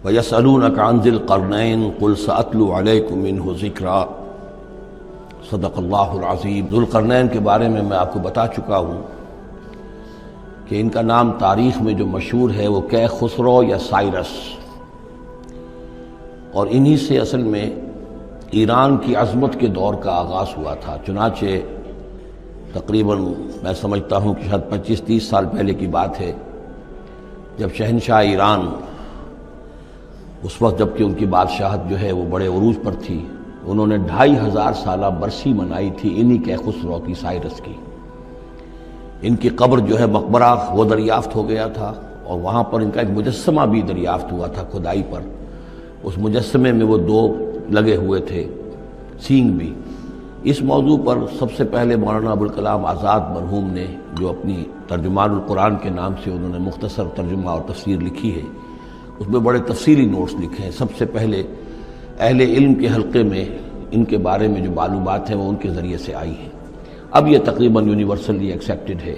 وَيَسْأَلُونَكَ عَنْ ذِي الْقَرْنَيْنِ قُلْ سَأَتْلُو عَلَيْكُم مِّنْهُ ذِكْرًا صدق اللہ العظیم۔ ذوالقرنین کے بارے میں آپ کو بتا چکا ہوں کہ ان کا نام تاریخ میں جو مشہور ہے وہ کیخسرو یا سائرس، اور انہی سے اصل میں ایران کی عظمت کے دور کا آغاز ہوا تھا۔ چنانچہ تقریباً میں سمجھتا ہوں کہ شاید 25-30 سال پہلے کی بات ہے، جب شہنشاہ ایران اس وقت جب کہ ان کی بادشاہت جو ہے وہ بڑے عروج پر تھی، انہوں نے 2500 سالہ برسی منائی تھی انہی کیخسرو کی، سائرس کی۔ ان کی قبر جو ہے مقبرہ وہ دریافت ہو گیا تھا، اور وہاں پر ان کا ایک مجسمہ بھی دریافت ہوا تھا کھدائی پر۔ اس مجسمے میں وہ 2 لگے ہوئے تھے، سینگ بھی۔ اس موضوع پر سب سے پہلے مولانا ابوالکلام آزاد مرحوم نے جو اپنی ترجمان القرآن کے نام سے انہوں نے مختصر ترجمہ اور تفسیر لکھی ہے، اس میں بڑے تفصیلی نوٹس لکھے ہیں۔ سب سے پہلے اہل علم کے حلقے میں ان کے بارے میں جو معلومات ہیں وہ ان کے ذریعے سے آئی ہیں، اب یہ تقریباً یونیورسلی ایکسیپٹڈ ہے۔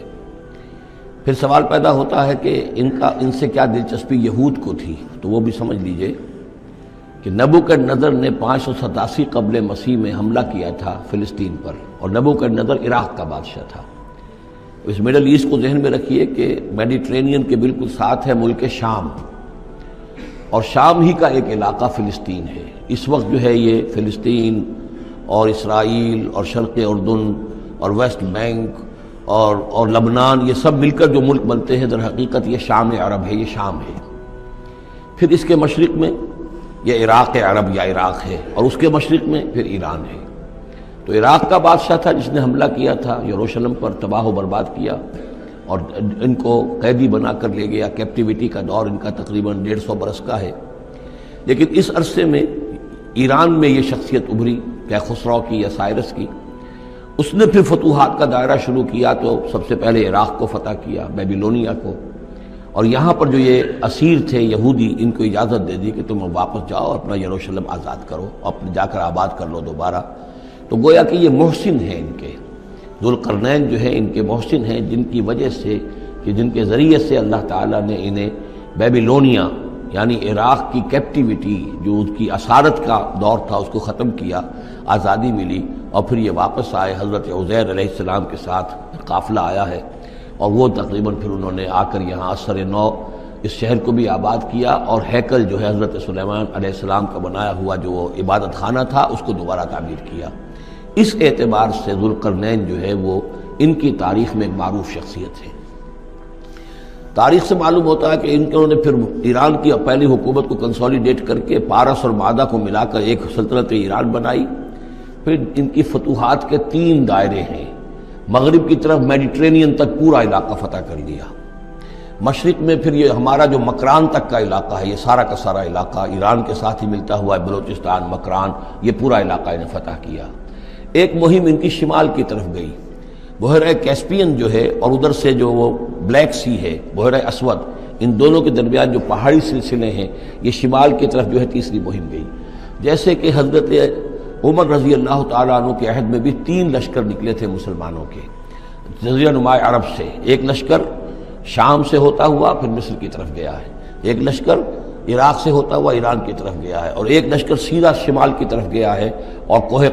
پھر سوال پیدا ہوتا ہے کہ ان سے کیا دلچسپی یہود کو تھی، تو وہ بھی سمجھ لیجئے کہ نبوکدنضر نے 587 قبل مسیح میں حملہ کیا تھا فلسطین پر، اور نبوکدنضر عراق کا بادشاہ تھا۔ اس مڈل ایسٹ کو ذہن میں رکھیے کہ میڈیٹرینین کے بالکل ساتھ ہے ملک شام، اور شام ہی کا ایک علاقہ فلسطین ہے۔ اس وقت جو ہے یہ فلسطین اور اسرائیل اور شرق اردن اور ویسٹ بینک اور لبنان، یہ سب مل کر جو ملک بنتے ہیں، در حقیقت یہ شام عرب ہے، یہ شام ہے۔ پھر اس کے مشرق میں یہ عراق عرب یا عراق ہے، اور اس کے مشرق میں پھر ایران ہے۔ تو عراق کا بادشاہ تھا جس نے حملہ کیا تھا یروشلم پر، تباہ و برباد کیا، اور ان کو قیدی بنا کر لے گیا۔ کیپٹیوٹی کا دور ان کا تقریباً 150 برس کا ہے۔ لیکن اس عرصے میں ایران میں یہ شخصیت ابھری کیخسرو کی یا سائرس کی۔ اس نے پھر فتوحات کا دائرہ شروع کیا، تو سب سے پہلے عراق کو فتح کیا، بیبیلونیا کو، اور یہاں پر جو یہ اسیر تھے یہودی، ان کو اجازت دے دی کہ تم واپس جاؤ اور اپنا یروشلم آزاد کرو، اپنے جا کر آباد کر لو دوبارہ۔ تو گویا کہ یہ محسن ہیں ان کے، ذوالقرنین جو ہے ان کے محسن ہیں، جن کی وجہ سے کہ جن کے ذریعے سے اللہ تعالیٰ نے انہیں بیبیلونیا یعنی عراق کی کیپٹیوٹی جو اس کی اسارت کا دور تھا اس کو ختم کیا، آزادی ملی، اور پھر یہ واپس آئے۔ حضرت عزیر علیہ السلام کے ساتھ قافلہ آیا ہے، اور وہ تقریباً پھر انہوں نے آ کر یہاں عصر نو اس شہر کو بھی آباد کیا، اور ہیکل جو ہے حضرت سلیمان علیہ السلام کا بنایا ہوا جو وہ عبادت خانہ تھا اس کو دوبارہ تعمیر کیا۔ اس اعتبار سے ذوالقرنین جو ہے وہ ان کی تاریخ میں ایک معروف شخصیت ہے۔ تاریخ سے معلوم ہوتا ہے کہ انہوں نے پھر ایران کی پہلی حکومت کو کنسولیڈیٹ کر کے پارس اور مادہ کو ملا کر ایک سلطنت ایران بنائی۔ پھر ان کی فتوحات کے 3 دائرے ہیں۔ مغرب کی طرف میڈیٹرینین تک پورا علاقہ فتح کر لیا، مشرق میں پھر یہ ہمارا جو مکران تک کا علاقہ ہے، یہ سارا کا سارا علاقہ ایران کے ساتھ ہی ملتا ہوا ہے، بلوچستان، مکران، یہ پورا علاقہ انہیں فتح کیا۔ ایک مہم ان کی شمال کی طرف گئی، بحیرہ کیسپین جو ہے، اور ادھر سے جو وہ بلیک سی ہے، بحیرہ اسود، ان دونوں کے درمیان جو پہاڑی سلسلے ہیں، یہ شمال کی طرف جو ہے تیسری مہم گئی۔ جیسے کہ حضرت عمر رضی اللہ تعالیٰ عنہ کے عہد میں بھی 3 لشکر نکلے تھے مسلمانوں کے جزیرہ نما عرب سے۔ ایک لشکر شام سے ہوتا ہوا پھر مصر کی طرف گیا ہے، ایک لشکر عراق سے ہوتا ہوا ایران کی طرف گیا ہے، اور ایک لشکر سیدھا شمال کی طرف گیا ہے، اور کوہ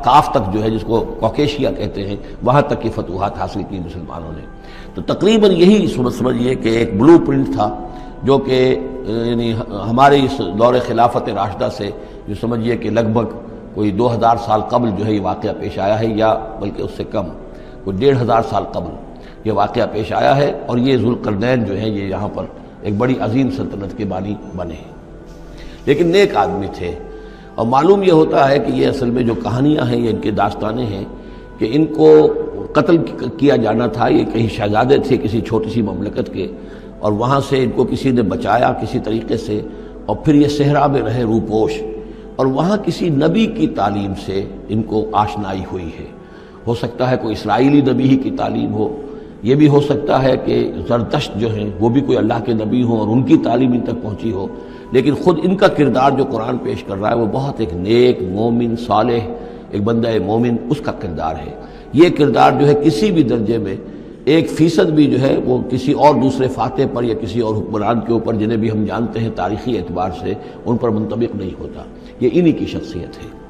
کاف تک جو ہے جس کو کوکیشیا کہتے ہیں، وہاں تک کی فتوحات حاصل کی مسلمانوں نے۔ تو تقریباً یہی سمجھیے کہ ایک بلو پرنٹ تھا جو کہ یعنی ہمارے اس دور خلافت راشدہ سے جو سمجھیے کہ لگ بھگ کوئی 2000 سال قبل جو ہے یہ واقعہ پیش آیا ہے، یا بلکہ اس سے کم، کوئی 1500 سال قبل یہ واقعہ پیش آیا ہے، اور یہ ذوالقرنین جو ہیں یہ یہاں پر ایک بڑی عظیم سلطنت کے بانی بنے ہیں۔ لیکن نیک آدمی تھے، اور معلوم یہ ہوتا ہے کہ یہ اصل میں جو کہانیاں ہیں، یہ ان کے داستانیں ہیں کہ ان کو قتل کیا جانا تھا۔ یہ کہیں شہزادے تھے کسی چھوٹی سی مملکت کے، اور وہاں سے ان کو کسی نے بچایا کسی طریقے سے، اور پھر یہ صحرا میں رہے روپوش، اور وہاں کسی نبی کی تعلیم سے ان کو آشنائی ہوئی ہے۔ ہو سکتا ہے کوئی اسرائیلی نبی ہی کی تعلیم ہو، یہ بھی ہو سکتا ہے کہ زرتشت جو ہیں وہ بھی کوئی اللہ کے نبی ہوں اور ان کی تعلیم ان تک پہنچی ہو، لیکن خود ان کا کردار جو قرآن پیش کر رہا ہے وہ بہت ایک نیک، مومن، صالح، ایک بندہ مومن، اس کا کردار ہے۔ یہ کردار جو ہے کسی بھی درجے میں 1% بھی جو ہے وہ کسی اور دوسرے فاتح پر یا کسی اور حکمران کے اوپر جنہیں بھی ہم جانتے ہیں تاریخی اعتبار سے ان پر منطبق نہیں ہوتا. یہ انہی کی شخصیت ہے.